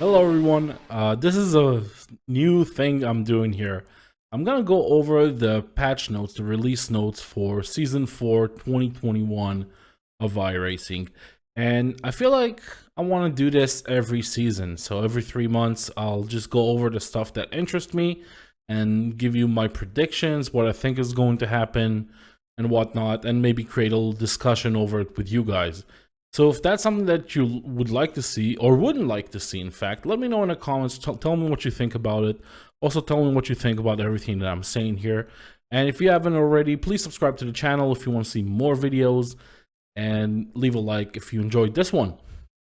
Hello everyone, this is a new thing I'm doing here. I'm gonna go over the patch notes, the release notes for Season 4 2021 of iRacing. And I feel like I want to do this every season. So every 3 months, I'll just go over the stuff that interests me and give you my predictions, what I think is going to happen and whatnot, and maybe create a little discussion over it with you guys. So if that's something that you would like to see or wouldn't like to see, in fact, let me know in the comments. Tell me what you think about it. Also, tell me what you think about everything that I'm saying here. And if you haven't already, please subscribe to the channel if you want to see more videos, and leave a like if you enjoyed this one.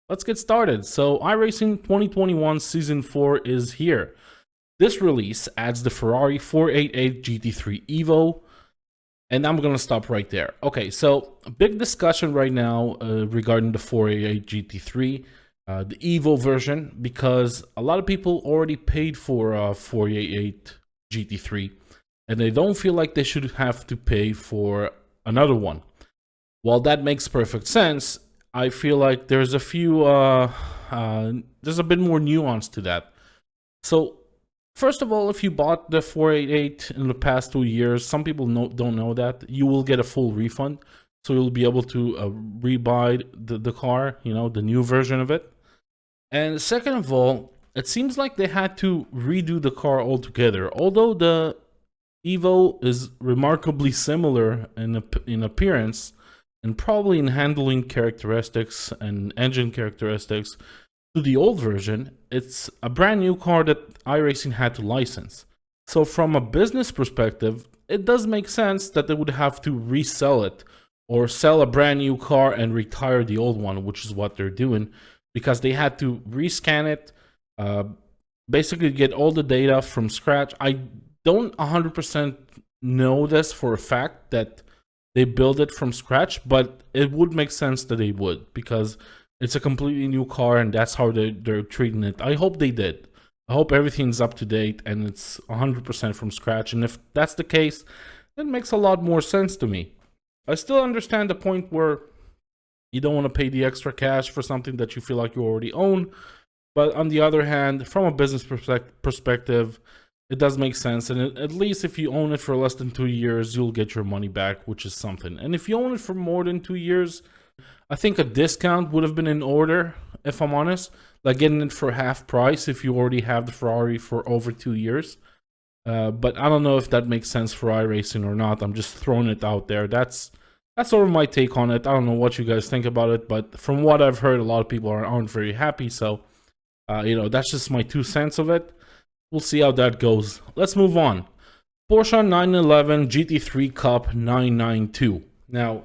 Let's get started. So iRacing 2021 Season 4 is here. This release adds the Ferrari 488 GT3 Evo, and I'm going to stop right there. Okay, so a big discussion right now regarding the 488 GT3, the Evo version, because a lot of people already paid for 488 GT3, and they don't feel like they should have to pay for another one. While that makes perfect sense, I feel like there's a few, there's a bit more nuance to that. So, first of all, if you bought the 488 in the past 2 years, some people don't know that, you will get a full refund. So you'll be able to rebuy the car, you know, the new version of it. And second of all, it seems like they had to redo the car altogether. Although the Evo is remarkably similar in appearance, and probably in handling characteristics and engine characteristics to the old version, it's a brand new car that iRacing had to license. So from a business perspective, it does make sense that they would have to resell it or sell a brand new car and retire the old one, which is what they're doing, because they had to rescan it, basically get all the data from scratch. I don't 100% know this for a fact that they build it from scratch, but it would make sense that they would, because it's a completely new car and that's how they're treating it. I hope they did. I hope everything's up to date and it's 100% from scratch. And if that's the case, that makes a lot more sense to me. I still understand the point where you don't want to pay the extra cash for something that you feel like you already own. But on the other hand, from a business perspective, it does make sense. And at least if you own it for less than 2 years, you'll get your money back, which is something. And if you own it for more than 2 years, I think a discount would have been in order, if I'm honest. Like getting it for half price if you already have the Ferrari for over 2 years. But I don't know if that makes sense for iRacing or not. I'm just throwing it out there. That's sort of my take on it. I don't know what you guys think about it, but from what I've heard, a lot of people aren't very happy. So, you know, that's just my 2 cents of it. We'll see how that goes. Let's move on. Porsche 911 GT3 Cup 992. Now,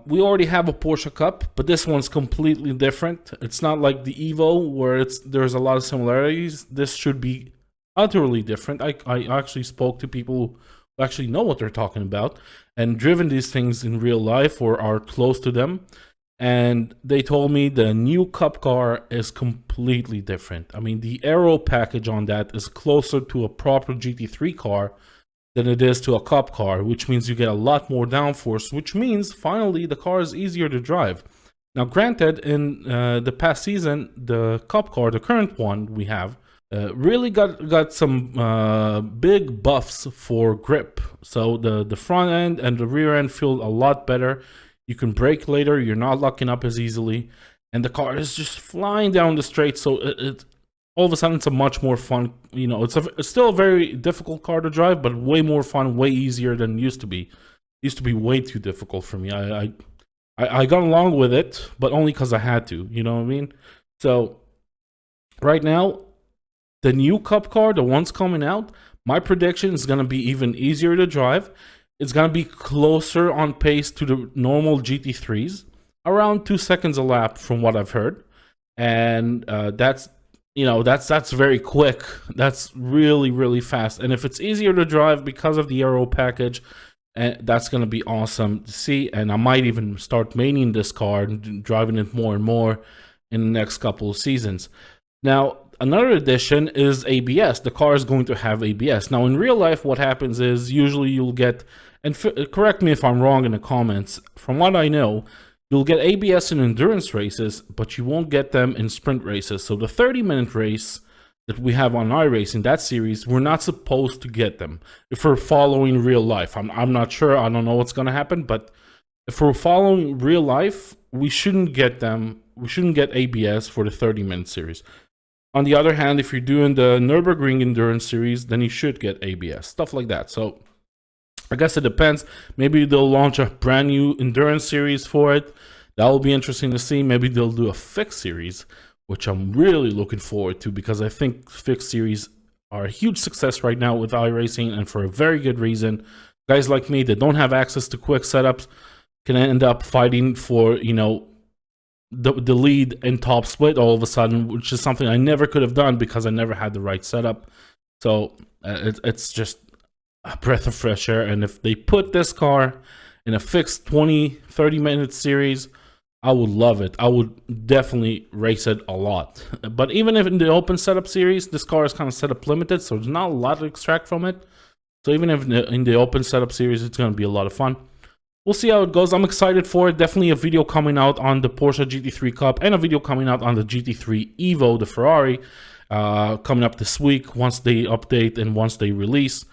we already have a Porsche Cup, but this one's completely different. It's not like the Evo where there's a lot of similarities. This should be utterly different. I actually spoke to people who actually know what they're talking about and driven these things in real life or are close to them. And they told me the new Cup car is completely different. I mean, the aero package on that is closer to a proper GT3 car than it is to a Cup car, which means you get a lot more downforce, which means finally the car is easier to drive. Now, granted, in the past season, the Cup car, the current one we have, really got some big buffs for grip. So the front end and the rear end feel a lot better. You can brake later, you're not locking up as easily, and the car is just flying down the straight, so it all of a sudden it's a much more fun, you know, it's still a very difficult car to drive, but way more fun, way easier than it used to be. It used to be way too difficult for me. I got along with it, but only because I had to, you know what I mean? So right now, the new Cup car, the one's coming out, my prediction is going to be even easier to drive. It's going to be closer on pace to the normal GT3s, around 2 seconds a lap from what I've heard. And that's, you know, that's very quick. That's really, really fast. And if it's easier to drive because of the aero package, that's going to be awesome to see. And I might even start maining this car and driving it more and more in the next couple of seasons. Now, another addition is ABS. The car is going to have ABS. Now, in real life, what happens is usually you'll get, and correct me if I'm wrong in the comments, from what I know, You'll get ABS in endurance races, but you won't get them in sprint races. So the 30-minute race that we have on iRacing, that series, we're not supposed to get them if we're following real life. I'm not sure. I don't know what's going to happen, but if we're following real life, we shouldn't get them. We shouldn't get ABS for the 30-minute series. On the other hand, if you're doing the Nürburgring endurance series, then you should get ABS, stuff like that. So I guess it depends. Maybe they'll launch a brand new endurance series for it. That will be interesting to see. Maybe they'll do a fixed series, which I'm really looking forward to, because I think fixed series are a huge success right now with iRacing, and for a very good reason. Guys like me that don't have access to quick setups can end up fighting for, you know, the lead and top split all of a sudden, which is something I never could have done because I never had the right setup. So it's just a breath of fresh air. And if they put this car in a fixed 20-30 minute series, I would love it. I would definitely race it a lot. But even if in the open setup series, this car is kind of setup limited, so there's not a lot to extract from it. So even if in the open setup series, it's going to be a lot of fun. We'll see how it goes. I'm excited for it. Definitely a video coming out on the Porsche GT3 Cup and a video coming out on the GT3 Evo, the Ferrari, coming up this week once they update and once they release.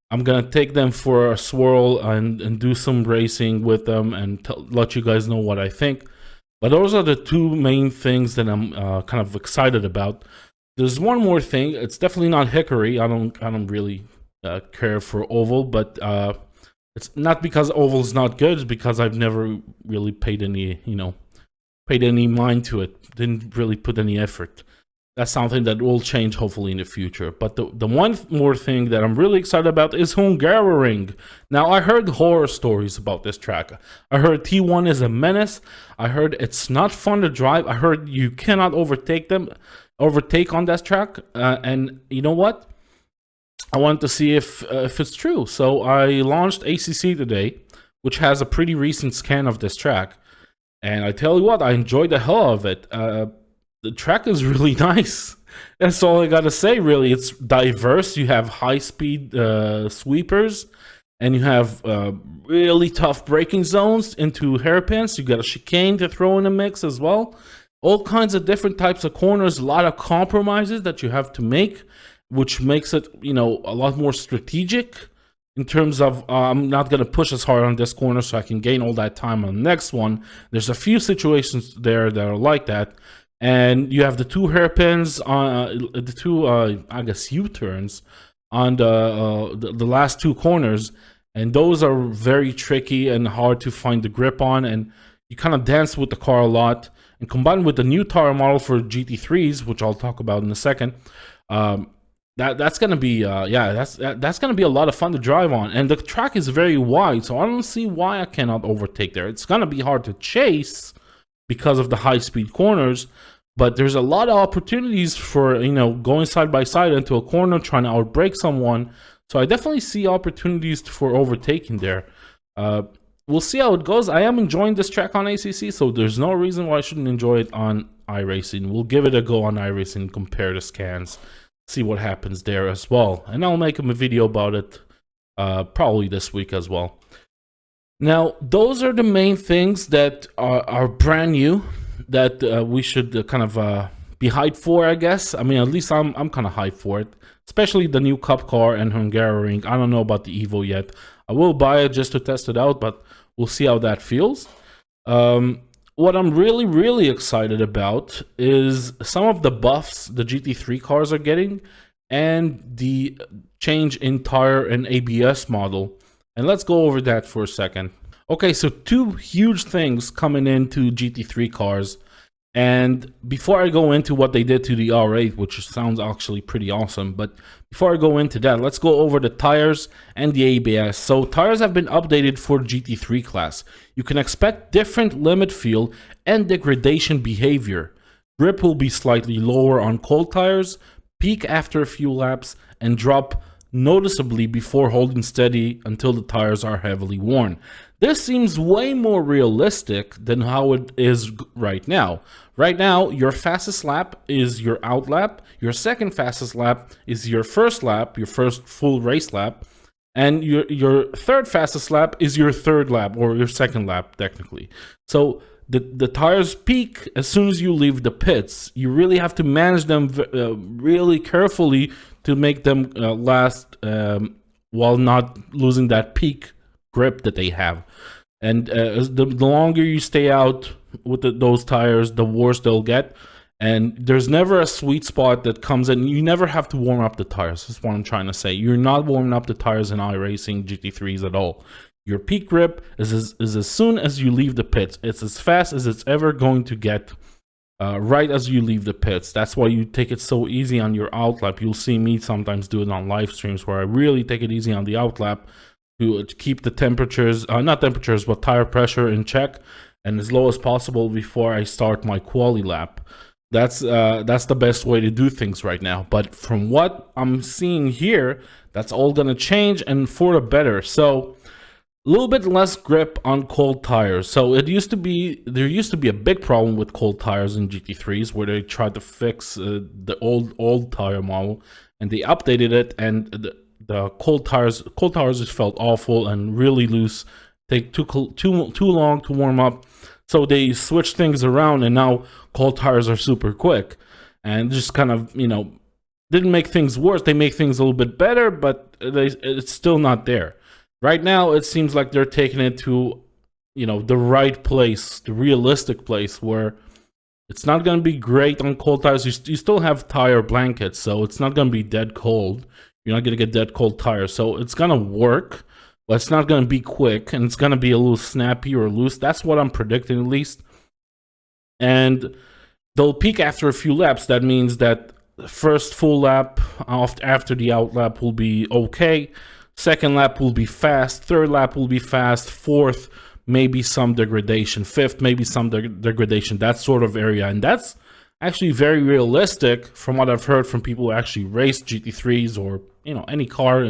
I'm going to take them for a swirl and do some racing with them and let you guys know what I think. But those are the two main things that I'm kind of excited about. There's one more thing. It's definitely not Hickory. I don't really care for Oval, but it's not because Oval's not good. It's because I've never really paid any mind to it. Didn't really put any effort. That's something that will change hopefully in the future. But the one more thing that I'm really excited about is Hungaroring. Now, I heard horror stories about this track. I heard T1 is a menace. I heard it's not fun to drive. I heard you cannot overtake on that track. And you know what? I wanted to see if it's true. So I launched ACC today, which has a pretty recent scan of this track. And I tell you what, I enjoyed the hell of it. The track is really nice. That's all I gotta say, really. It's diverse. You have high-speed sweepers, and you have really tough braking zones into hairpins. You got a chicane to throw in the mix as well. All kinds of different types of corners, a lot of compromises that you have to make, which makes it, you know, a lot more strategic in terms of I'm not going to push as hard on this corner so I can gain all that time on the next one. There's a few situations there that are like that. And you have the two hairpins, the two, I guess, U-turns on the last two corners. And those are very tricky and hard to find the grip on. And you kind of dance with the car a lot. And combined with the new tire model for GT3s, which I'll talk about in a second, that's gonna be that's gonna be a lot of fun to drive on. And the track is very wide, so I don't see why I cannot overtake there. It's gonna be hard to chase because of the high-speed corners, but there's a lot of opportunities for, you know, going side by side into a corner, trying to outbrake someone. So I definitely see opportunities for overtaking there. We'll see how it goes. I am enjoying this track on ACC, so there's no reason why I shouldn't enjoy it on iRacing. We'll give it a go on iRacing and compare the scans, see what happens there as well. And I'll make a video about it probably this week as well. Now, those are the main things that are brand new that we should kind of be hyped for, I guess. I mean, at least I'm kind of hyped for it, especially the new Cup car and Hungaroring. I don't know about the Evo yet. I will buy it just to test it out, but we'll see how that feels. What I'm really, really excited about is some of the buffs the GT3 cars are getting and the change in tire and ABS model. And let's go over that for a second. Okay, so two huge things coming into GT3 cars. And before I go into what they did to the R8, which sounds actually pretty awesome, but before I go into that, let's go over the tires and the ABS. So tires have been updated for GT3 class. You can expect different limit feel and degradation behavior. Grip will be slightly lower on cold tires, peak after a few laps, and drop noticeably before holding steady until the tires are heavily worn. This seems way more realistic than how it is right now. Right now, your fastest lap is your out lap, your second fastest lap is your first lap, your first full race lap, and your third fastest lap is your third lap, or your second lap, technically. So the tires peak as soon as you leave the pits. You really have to manage them really carefully to make them last while not losing that peak grip that they have. And the longer you stay out with those tires, the worse they'll get. And there's never a sweet spot that comes in. You never have to warm up the tires. That's what I'm trying to say. You're not warming up the tires in iRacing GT3s at all. Your peak grip is as soon as you leave the pits. It's as fast as it's ever going to get right as you leave the pits. That's why you take it so easy on your outlap. You'll see me sometimes do it on live streams where I really take it easy on the outlap to keep the temperatures, not temperatures, but tire pressure in check and as low as possible before I start my quali lap. That's the best way to do things right now. But from what I'm seeing here, that's all going to change, and for the better. So a little bit less grip on cold tires. So there used to be a big problem with cold tires in GT3s where they tried to fix the old tire model, and they updated it, and the cold tires just felt awful and really loose. Take too long to warm up. So they switched things around, and now cold tires are super quick, and just kind of, didn't make things worse. They make things a little bit better, but it's still not there. Right now, it seems like they're taking it to, the right place, the realistic place where it's not going to be great on cold tires. You still have tire blankets, so it's not going to be dead cold. You're not going to get dead cold tires, so it's going to work. But it's not going to be quick, and it's going to be a little snappy or loose. That's what I'm predicting, at least. And they'll peak after a few laps. That means that the first full lap after the out lap will be okay. Second lap will be fast. Third lap will be fast. Fourth, maybe some degradation. Fifth, maybe some degradation. That sort of area. And that's actually very realistic from what I've heard from people who actually race GT3s or any car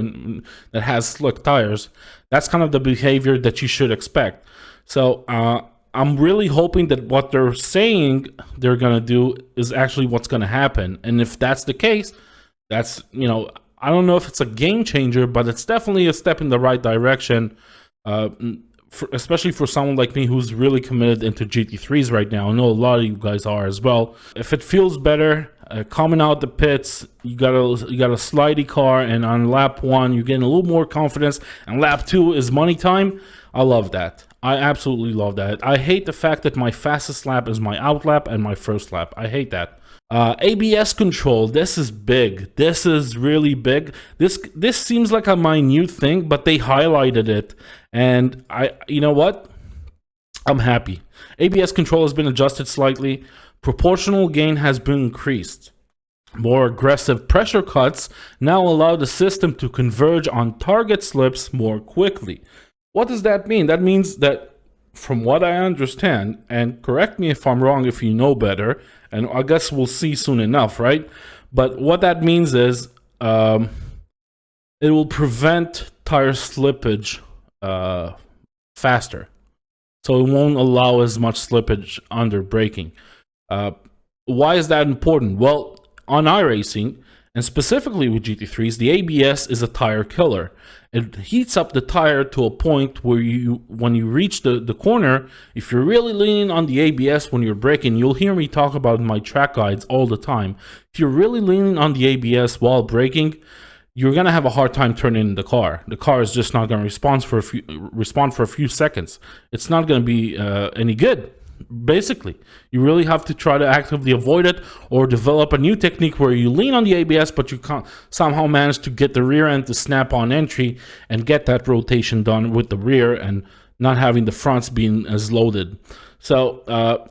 that has slick tires. That's kind of the behavior that you should expect. So I'm really hoping that what they're saying they're gonna do is actually what's gonna happen. And if that's the case, that's I don't know if it's a game changer, but it's definitely a step in the right direction. Especially for someone like me who's really committed into GT3s right now. I know a lot of you guys are as well. If it feels better, coming out the pits, you got a slidey car, and on lap 1 you're getting a little more confidence, and lap 2 is money time. I love that. I absolutely love that. I hate the fact that my fastest lap is my out lap and my first lap. I hate that. ABS control, this is big. This is really big. This seems like a minute thing, but they highlighted it, and you know what? I'm happy. ABS control has been adjusted slightly. Proportional gain has been increased. More aggressive pressure cuts now allow the system to converge on target slips more quickly. What does that mean? That means that, from what I understand, and correct me if I'm wrong if you know better, and I guess we'll see soon enough, right? But what that means is it will prevent tire slippage faster. So it won't allow as much slippage under braking. Why is that important? Well, on iRacing, and specifically with GT3s, the ABS is a tire killer. It heats up the tire to a point where when you reach the corner, if you're really leaning on the ABS when you're braking, you'll hear me talk about in my track guides all the time. If you're really leaning on the ABS while braking, you're going to have a hard time turning the car. The car is just not going to respond for a few seconds. It's not going to be any good. Basically, you really have to try to actively avoid it, or develop a new technique where you lean on the ABS, but you can't somehow manage to get the rear end to snap on entry and get that rotation done with the rear, and not having the fronts being as loaded. So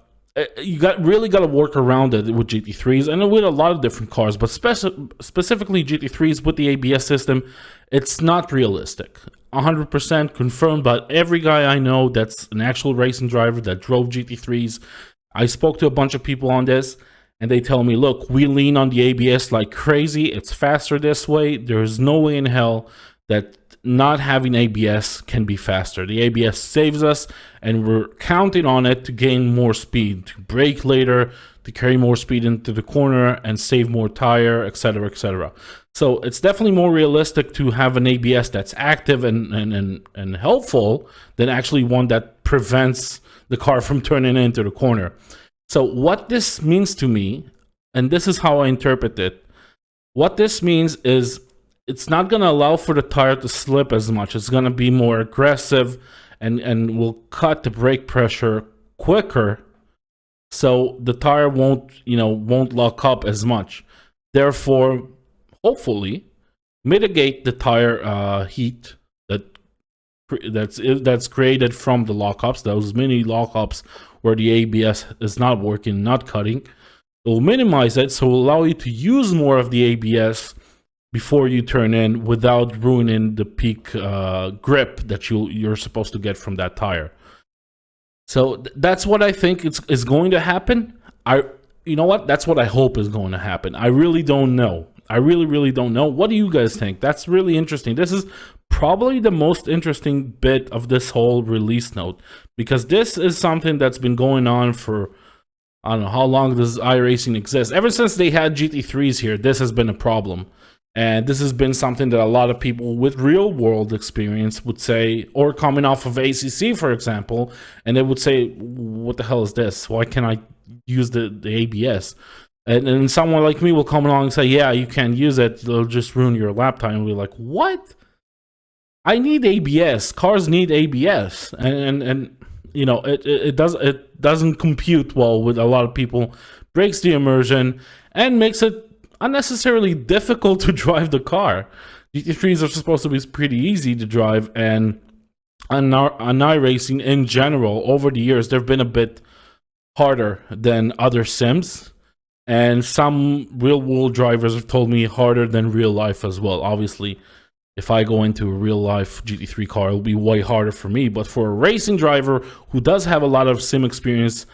you really got to work around it with GT3s and with a lot of different cars, but specifically GT3s with the ABS system. It's not realistic. 100% confirmed by every guy I know that's an actual racing driver that drove GT3s. I spoke to a bunch of people on this, and they tell me, look, we lean on the ABS like crazy. It's faster this way. There's no way in hell that not having ABS can be faster. The ABS saves us, and we're counting on it to gain more speed, to brake later, to carry more speed into the corner and save more tire, etc., etc. So it's definitely more realistic to have an ABS that's active and helpful than actually one that prevents the car from turning into the corner. So what this means to me, and this is how I interpret it, what this means is it's not going to allow for the tire to slip as much. It's going to be more aggressive and will cut the brake pressure quicker, so the tire won't lock up as much. Therefore, hopefully, mitigate the tire heat that's created from the lockups, those mini lockups where the ABS is not working, not cutting. It will minimize it, so it will allow you to use more of the ABS before you turn in without ruining the peak grip that you're supposed to get from that tire. So that's what I think is going to happen. You know what? That's what I hope is going to happen. I really don't know. I really don't know. What do you guys think? That's really interesting. This is probably the most interesting bit of this whole release note, because this is something that's been going on for, I don't know how long does iRacing exist. Ever since they had GT3s here, this has been a problem. And this has been something that a lot of people with real world experience would say, or coming off of ACC, for example, and they would say, what the hell is this? Why can't I use the ABS? And someone like me will come along and say, yeah, you can't use it. It'll just ruin your lap time. And we're like, what? I need ABS. Cars need ABS. And you know, it doesn't compute well with a lot of people. Breaks the immersion and makes it unnecessarily difficult to drive the car. GT3s are supposed to be pretty easy to drive, and on iRacing in general, over the years, they've been a bit harder than other sims. And some real-world drivers have told me harder than real life as well. Obviously, if I go into a real-life GT3 car, it'll be way harder for me. But for a racing driver who does have a lot of sim experience,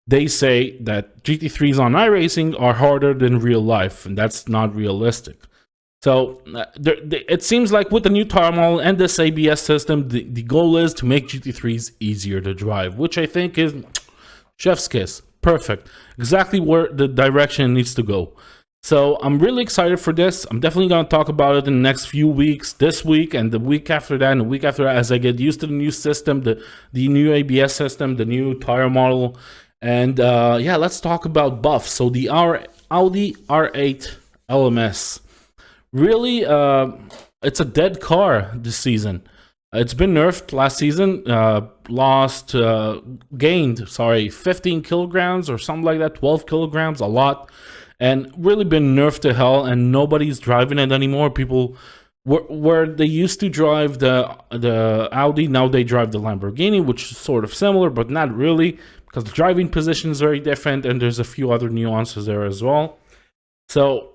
they say that GT3s on iRacing are harder than real life, and that's not realistic. So it seems like with the new tire model and this ABS system, the goal is to make GT3s easier to drive, which I think is chef's kiss. Perfect. Exactly where the direction needs to go. So I'm really excited for this. I'm definitely going to talk about it in the next few weeks, this week and the week after that and the week after that, as I get used to the new system, the new ABS system, the new tire model. And yeah, let's talk about buffs. So the Audi R8 LMS. Really, it's a dead car this season. It's been nerfed last season, gained 15 kilograms or something like that, 12 kilograms, a lot, and really been nerfed to hell, and nobody's driving it anymore. People, where they used to drive the Audi, now they drive the Lamborghini, which is sort of similar, but not really, because the driving position is very different, and there's a few other nuances there as well. So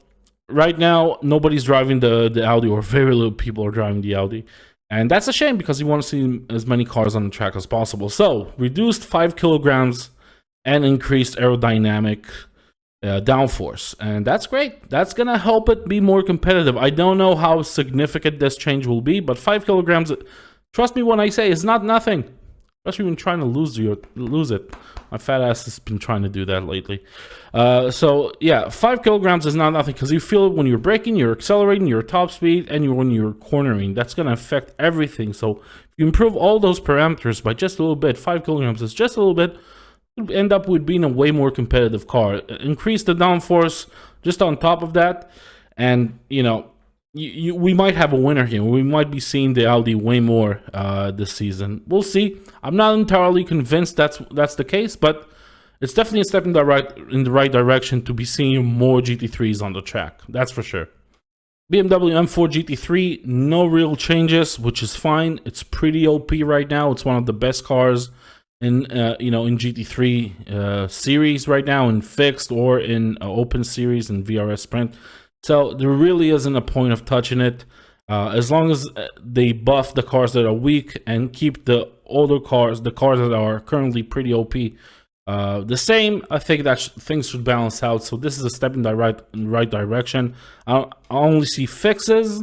right now, nobody's driving the Audi, or very little people are driving the Audi. And that's a shame, because you want to see as many cars on the track as possible. So, reduced 5 kilograms and increased aerodynamic downforce. And that's great. That's going to help it be more competitive. I don't know how significant this change will be, but 5 kilograms, trust me when I say, it's not nothing. Especially when trying to lose it. My fat ass has been trying to do that lately. So yeah, 5 kilograms is not nothing, because you feel it when you're braking, you're accelerating, your top speed, and when you're cornering. That's going to affect everything. So if you improve all those parameters by just a little bit, 5 kilograms is just a little bit, you'll end up with being a way more competitive car. Increase the downforce just on top of that, and you know, we might have a winner here. We might be seeing the Audi way more this season. We'll see. I'm not entirely convinced that's the case, but it's definitely a step in the right direction to be seeing more GT3s on the track. That's for sure. BMW M4 GT3, no real changes, which is fine. It's pretty OP right now. It's one of the best cars in in GT3 series right now, in fixed or in open series and VRS Sprint. So there really isn't a point of touching it. As long as they buff the cars that are weak and keep the older cars, the cars that are currently pretty OP, the same, I think that things should balance out. So this is a step in the right direction. I only see fixes,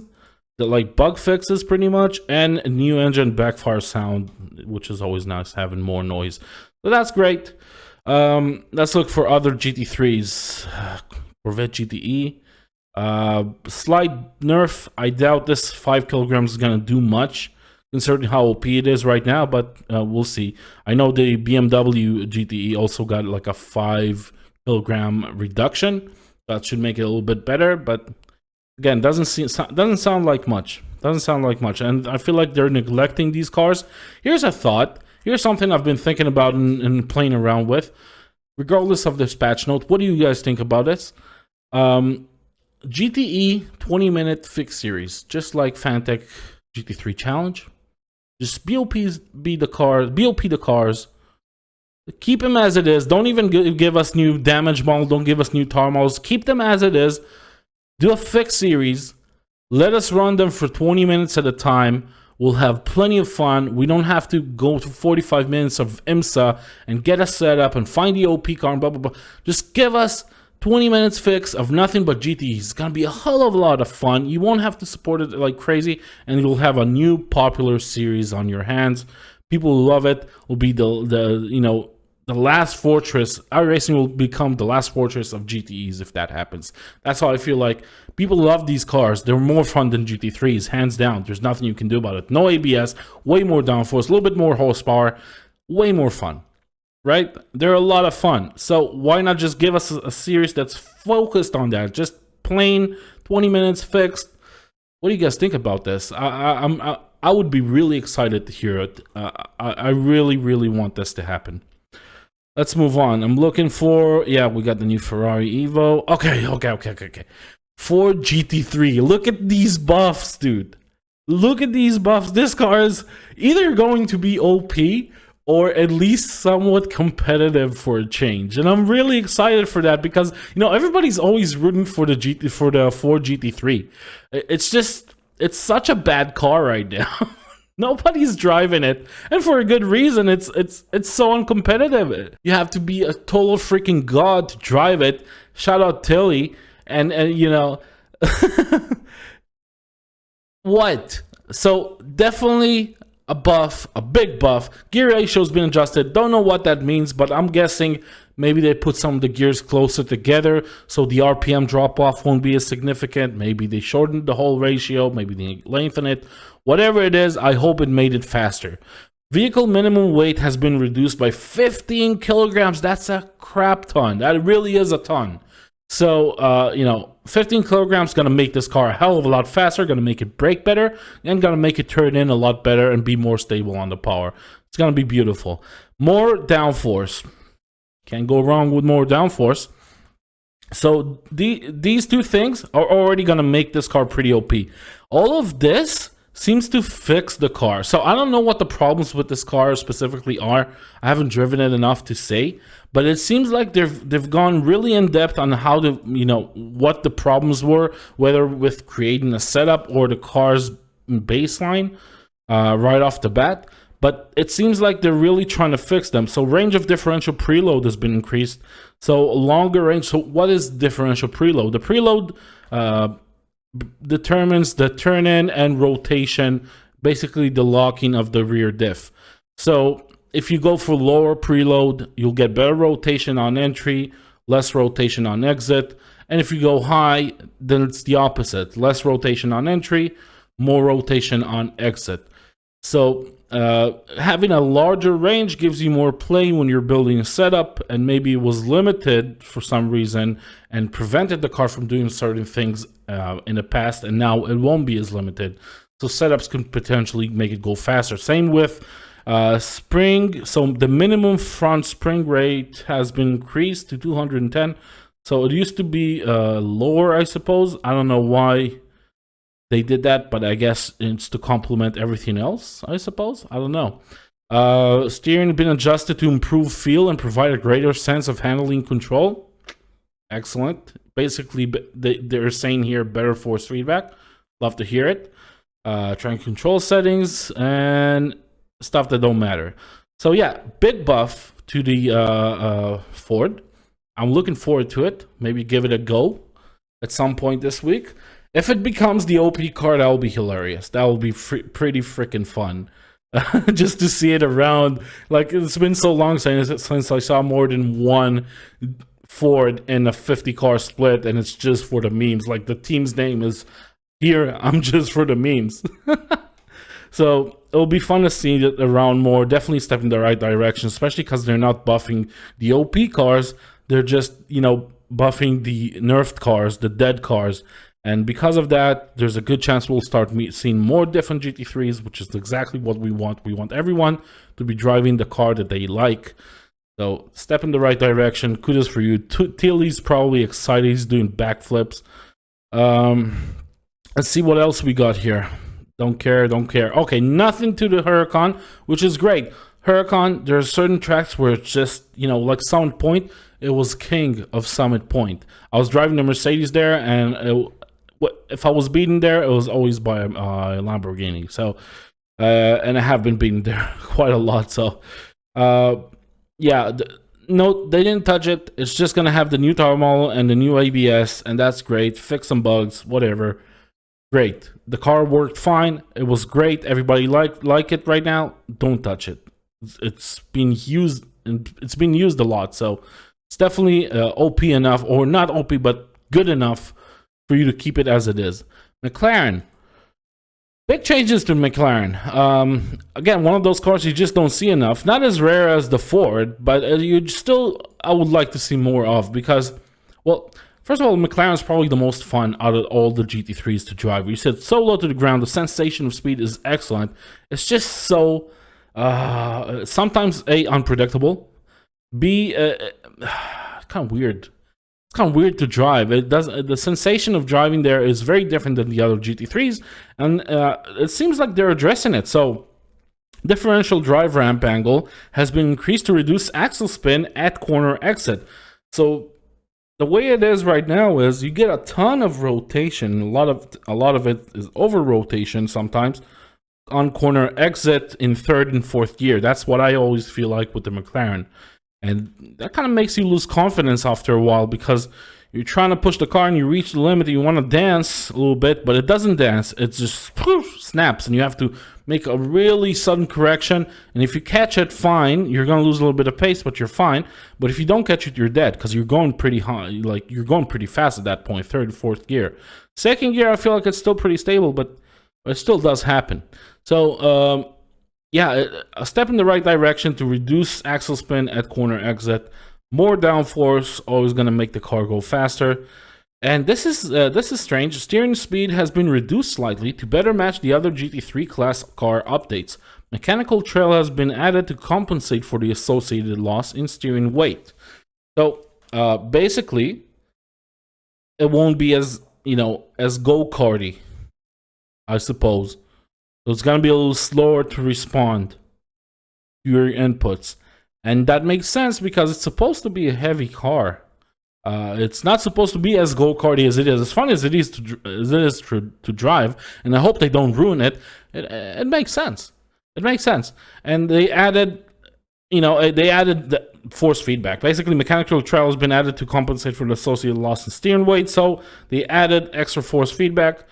like bug fixes pretty much, and a new engine backfire sound, which is always nice, having more noise. So that's great. Let's look for other GT3s. Corvette GTE. Slight nerf. I doubt this 5 kilograms is going to do much, considering how OP it is right now, but we'll see. I know the BMW GTE also got like a 5 kilogram reduction. That should make it a little bit better, but again, doesn't sound like much. Doesn't sound like much, and I feel like they're neglecting these cars. Here's a thought. Here's something I've been thinking about and playing around with. Regardless of this patch note, what do you guys think about this? GTE 20-minute fix series, just like Fantech GT3 Challenge. Just BOP the cars. Keep them as it is. Don't even give us new damage models. Don't give us new tar models. Keep them as it is. Do a fix series. Let us run them for 20 minutes at a time. We'll have plenty of fun. We don't have to go to 45 minutes of IMSA and get a setup and find the OP car and blah, blah, blah. Just give us 20 minutes fix of nothing but GTEs. It's going to be a hell of a lot of fun. You won't have to support it like crazy, and you'll have a new popular series on your hands. People who love it will be the last fortress. iRacing will become the last fortress of GTEs if that happens. That's how I feel like. People love these cars. They're more fun than GT3s, hands down. There's nothing you can do about it. No ABS, way more downforce, a little bit more horsepower, way more fun, right? They're a lot of fun. So why not just give us a series that's focused on that? Just plain 20 minutes fixed. What do you guys think about this? I would be really excited to hear it. I really, really want this to happen. Let's move on. I'm looking for... Yeah, we got the new Ferrari Evo. Okay. For GT3. Look at these buffs, dude. Look at these buffs. This car is either going to be OP or at least somewhat competitive for a change. And I'm really excited for that because, everybody's always rooting for the Ford GT3. It's such a bad car right now. Nobody's driving it, and for a good reason. It's so uncompetitive. You have to be a total freaking god to drive it. Shout out Tilly, and what? So definitely a buff, a big buff. Gear ratio's been adjusted. Don't know what that means, but I'm guessing maybe they put some of the gears closer together so the RPM drop off won't be as significant. Maybe they shortened the whole ratio. Maybe they lengthened it. Whatever it is, I hope it made it faster. Vehicle minimum weight has been reduced by 15 kilograms. That's a crap ton. That really is a ton. So, 15 kilograms going to make this car a hell of a lot faster, going to make it brake better, and going to make it turn in a lot better and be more stable on the power. It's going to be beautiful. More downforce. Can't go wrong with more downforce. So, these two things are already going to make this car pretty OP. All of this seems to fix the car. So I don't know what the problems with this car specifically are. I haven't driven it enough to say, but it seems like they've gone really in depth on how to, what the problems were, whether with creating a setup or the car's baseline right off the bat. But it seems like they're really trying to fix them. So range of differential preload has been increased. So longer range. So what is differential preload? The preload determines the turn-in and rotation, basically the locking of the rear diff. So if you go for lower preload, you'll get better rotation on entry, less rotation on exit. And if you go high, then it's the opposite. Less rotation on entry, more rotation on exit. So having a larger range gives you more play when you're building a setup, and maybe it was limited for some reason and prevented the car from doing certain things in the past, and now it won't be as limited. So setups can potentially make it go faster. Same with spring. So the minimum front spring rate has been increased to 210. So it used to be lower, I suppose. I don't know why they did that, but I guess it's to complement everything else, I suppose. I don't know. Steering been adjusted to improve feel and provide a greater sense of handling control. Excellent. Basically, they're saying here better force feedback. Love to hear it. Trying control settings and stuff that don't matter. So yeah, big buff to the Ford. I'm looking forward to it. Maybe give it a go at some point this week. If it becomes the OP car, that will be hilarious. That will be pretty freaking fun. Just to see it around. Like, it's been so long since I saw more than one Ford in a 50-car split, and it's just for the memes. Like, the team's name is here, I'm just for the memes. So, it'll be fun to see it around more. Definitely step in the right direction, especially because they're not buffing the OP cars. They're just, you know, buffing the nerfed cars, the dead cars. And because of that, there's a good chance we'll start seeing more different GT3s, which is exactly what we want. We want everyone to be driving the car that they like. So step in the right direction. Kudos for you. Tilly's probably excited. He's doing backflips. Let's see what else we got here. Don't care, don't care. Okay, nothing to the Huracan, which is great. Huracan, there are certain tracks where it's just, you know, like Summit Point, it was king of Summit Point. I was driving the Mercedes there, and if I was beaten there, it was always by a Lamborghini. So, and I have been beaten there quite a lot. So, yeah, no, they didn't touch it. It's just gonna have the new tire model and the new ABS, and that's great. Fix some bugs, whatever. Great. The car worked fine. It was great. Everybody like it right now. Don't touch it. It's been used, and it's been used a lot. So it's definitely OP enough, or not OP, but good enough for you to keep it as it is. McLaren. Big changes to McLaren. Again, one of those cars you just don't see enough. Not as rare as the Ford, but I would like to see more of, because, well, first of all, McLaren is probably the most fun out of all the GT3s to drive. You sit so low to the ground, the sensation of speed is excellent. It's just so, sometimes A, unpredictable, B, kind of weird. It's kind of weird to drive. The sensation of driving there is very different than the other GT3s, and it seems like they're addressing it. So, differential drive ramp angle has been increased to reduce axle spin at corner exit. So, the way it is right now is you get a ton of rotation. A lot of it is over rotation sometimes on corner exit in third and fourth gear. That's what I always feel like with the McLaren. And that kind of makes you lose confidence after a while, because you're trying to push the car and you reach the limit and you want to dance a little bit, but it doesn't dance. It just poof, snaps, and you have to make a really sudden correction. And if you catch it, fine. You're going to lose a little bit of pace, but you're fine. But if you don't catch it, you're dead, because you're going pretty high. Like, you're going pretty fast at that point, third and fourth gear. Second gear, I feel like it's still pretty stable, but it still does happen. So, yeah, a step in the right direction to reduce axle spin at corner exit. More downforce, always going to make the car go faster. And this is strange. Steering speed has been reduced slightly to better match the other GT3 class car updates. Mechanical trail has been added to compensate for the associated loss in steering weight. So basically, it won't be as, you know, as go-karty, I suppose. So it's going to be a little slower to respond to your inputs. And that makes sense, because it's supposed to be a heavy car. It's not supposed to be as go-karty as it is. As fun as it is to drive, and I hope they don't ruin it. It makes sense. It makes sense. And they added, you know, the force feedback. Basically, mechanical trail has been added to compensate for the associated loss in steering weight. So they added extra force feedback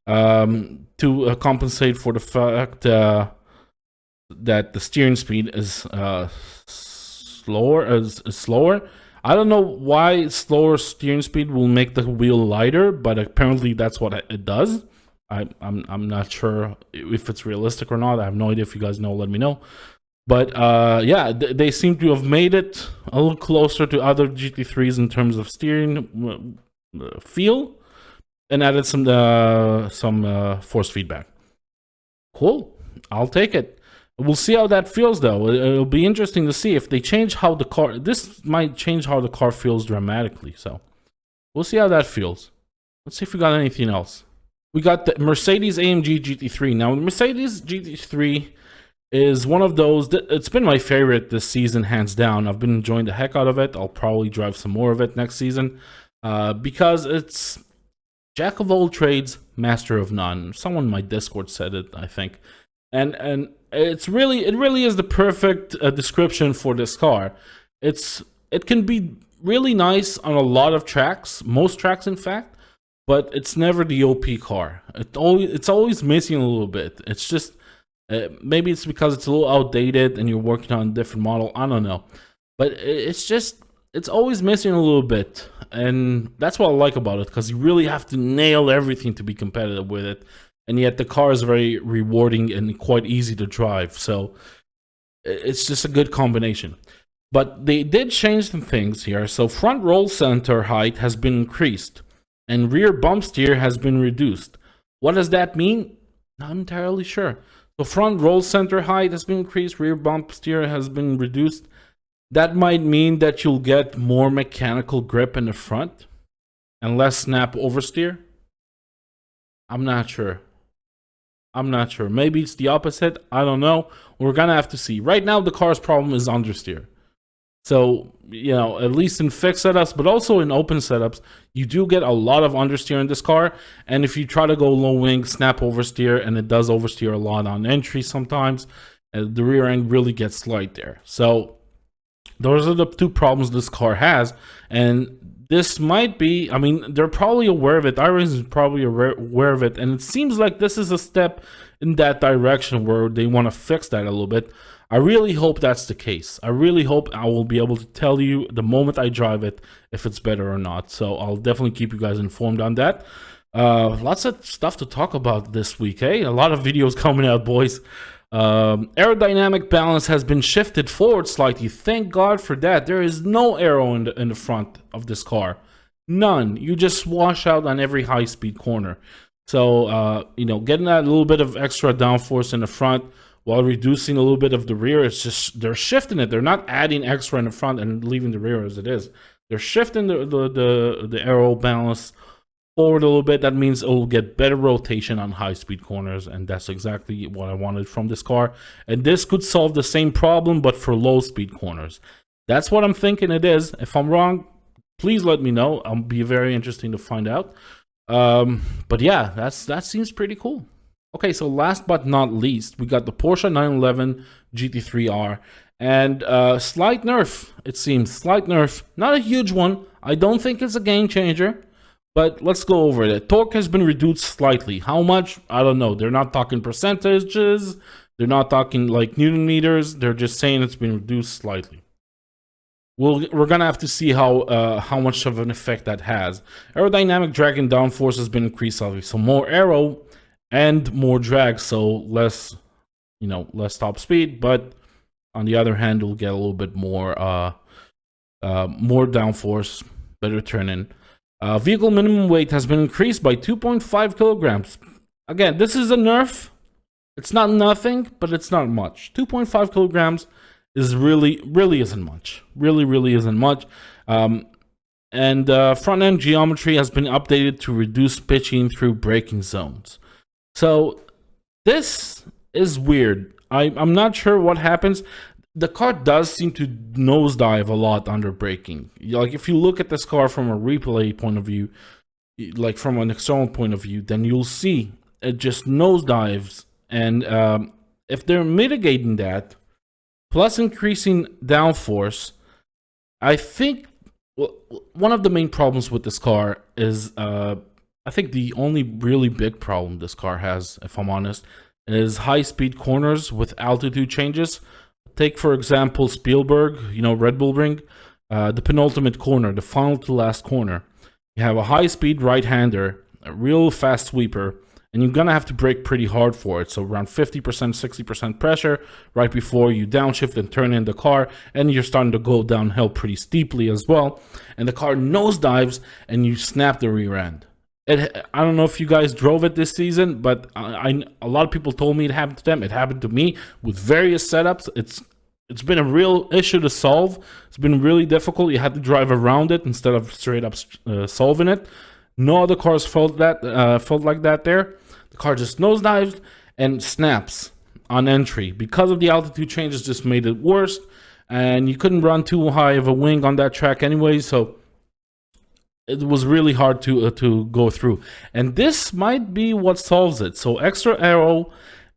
to compensate for the fact that the steering speed is slower. I don't know why slower steering speed will make the wheel lighter, but apparently that's what it does. I'm not sure if it's realistic or not. I have no idea. If you guys know, let me know. But yeah, they seem to have made it a little closer to other GT3s in terms of steering feel, and added some force feedback. Cool. I'll take it. We'll see how that feels, though. It'll be interesting to see if they change how the car... This might change how the car feels dramatically, so... We'll see how that feels. Let's see if we got anything else. We got the Mercedes AMG GT3. Now, the Mercedes GT3 is one of those... It's been my favorite this season, hands down. I've been enjoying the heck out of it. I'll probably drive some more of it next season. Because it's... Jack of all trades, master of none. Someone in my Discord said it, I think. And it really is the perfect description for this car. It can be really nice on a lot of tracks, most tracks in fact, but it's never the OP car. It's always missing a little bit. It's just maybe it's because it's a little outdated and you're working on a different model. I don't know, but it's always missing a little bit, and that's what I like about it, because you really have to nail everything to be competitive with it. and yet the car is very rewarding and quite easy to drive. So it's just a good combination. But they did change some things here. So front roll center height has been increased, and rear bump steer has been reduced. What does that mean? Not entirely sure. So front roll center height has been increased, rear bump steer has been reduced. That might mean that you'll get more mechanical grip in the front and less snap oversteer. I'm not sure. Maybe it's the opposite. I don't know. We're gonna have to see. Right now, the car's problem is understeer. So, you know, at least in fixed setups, but also in open setups, you do get a lot of understeer in this car. And if you try to go low wing, snap oversteer, and it does oversteer a lot on entry sometimes, the rear end really gets light there. So those are the two problems this car has. And this might be, I mean, they're probably aware of it. iRacing is probably aware of it. And it seems like this is a step in that direction where they want to fix that a little bit. I really hope that's the case. I really hope I will be able to tell you the moment I drive it if it's better or not. So I'll definitely keep you guys informed on that. Lots of stuff to talk about this week, eh? A lot of videos coming out, boys. Aerodynamic balance has been shifted forward slightly. Thank God for that. There is no aero in the front of this car. None. You just wash out on every high-speed corner. So, you know, getting that little bit of extra downforce in the front while reducing a little bit of the rear, it's just, they're shifting it. They're not adding extra in the front and leaving the rear as it is. They're shifting the aero balance forward a little bit. That means it will get better rotation on high-speed corners, and that's exactly what I wanted from this car. And this could solve the same problem, but for low-speed corners. That's what I'm thinking it is. If I'm wrong, please let me know. I'll be very interesting to find out. But yeah, that seems pretty cool. Okay, so last but not least, we got the Porsche 911 GT3R. And slight nerf, it seems. Slight nerf. Not a huge one. I don't think it's a game changer. But let's go over it. Torque has been reduced slightly. How much? I don't know. They're not talking percentages. They're not talking like Newton meters. They're just saying it's been reduced slightly. We're gonna have to see how much of an effect that has. Aerodynamic drag and downforce has been increased slightly. So more aero and more drag. So less, you know, less top speed. But on the other hand, we'll get a little bit more downforce, better turn in. Vehicle minimum weight has been increased by 2.5 kilograms. Again, this is a nerf. It's not nothing, but it's not much. 2.5 kilograms is really isn't much. Really isn't much. And front end geometry has been updated to reduce pitching through braking zones. So this is weird. I'm not sure what happens. The car does seem to nosedive a lot under braking. Like, if you look at this car from a replay point of view, like from an external point of view, then you'll see it just nosedives. And if they're mitigating that, plus increasing downforce, I think one of the main problems with this car is, I think the only really big problem this car has, if I'm honest, is high-speed corners with altitude changes. Take, for example, Spielberg, you know, Red Bull Ring, the penultimate corner, the final to last corner. You have a high-speed right-hander, a real fast sweeper, and you're going to have to brake pretty hard for it. So around 50%, 60% pressure right before you downshift and turn in the car, and you're starting to go downhill pretty steeply as well. And the car nosedives, and you snap the rear end. I don't know if you guys drove it this season, but a lot of people told me it happened to them. It happened to me with various setups. It's been a real issue to solve. It's been really difficult. You had to drive around it instead of straight up solving it. No other cars felt like that there. The car just nosedives and snaps on entry. Because of the altitude changes, just made it worse. And you couldn't run too high of a wing on that track anyway, so it was really hard to go through. And this might be what solves it. So extra aero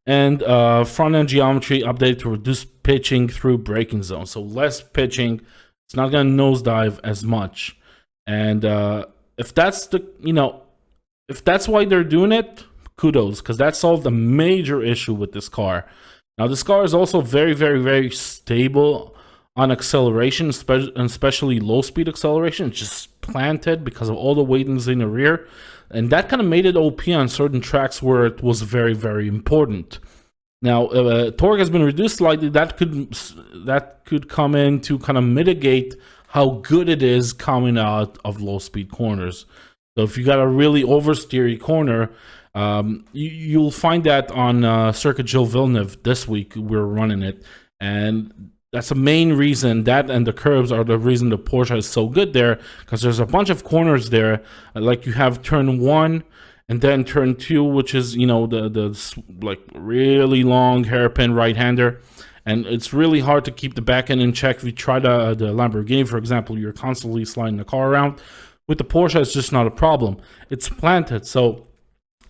and front end geometry updated to reduce pitching through braking zones. So less pitching. It's not going to nosedive as much. And if that's the, you know, if that's why they're doing it, kudos, because that solved a major issue with this car. Now, this car is also very stable on acceleration, especially low speed acceleration. It just planted because of all the weightings in the rear, and that kind of made it OP on certain tracks where it was very, very important. Now, torque has been reduced slightly. That could come in to kind of mitigate how good it is coming out of low-speed corners. So if you got a really oversteery corner, you'll find that on Circuit Gilles Villeneuve this week. We're running it, and that's the main reason. That and the curbs are the reason the Porsche is so good there, because there's a bunch of corners there. Like you have turn 1 and then turn 2, which is, you know, the like really long hairpin right-hander, and it's really hard to keep the back end in check. If you try the Lamborghini, for example, you're constantly sliding the car around. With the Porsche, it's just not a problem. It's planted, so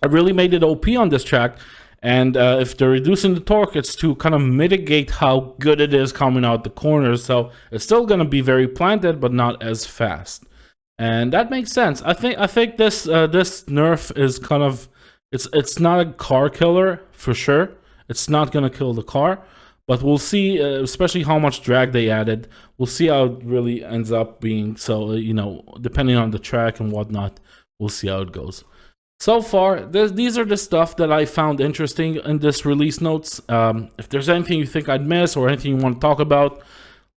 I really made it OP on this track. And if they're reducing the torque, it's to kind of mitigate how good it is coming out the corners. So it's still going to be very planted, but not as fast. And that makes sense. I think this this nerf is kind of, it's not a car killer for sure. It's not going to kill the car, but we'll see, especially how much drag they added. We'll see how it really ends up being. So, you know, depending on the track and whatnot, we'll see how it goes. So far, these are the stuff that I found interesting in this release notes. If there's anything you think I'd miss or anything you want to talk about,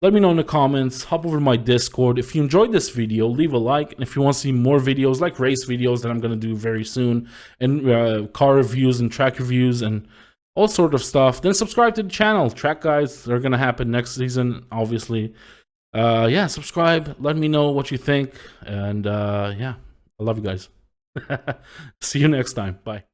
let me know in the comments. Hop over to my Discord. If you enjoyed this video, leave a like. And if you want to see more videos, like race videos that I'm going to do very soon, and car reviews and track reviews and all sort of stuff, then subscribe to the channel. Track guides are going to happen next season, obviously. Yeah, subscribe. Let me know what you think. And yeah, I love you guys. See you next time. Bye.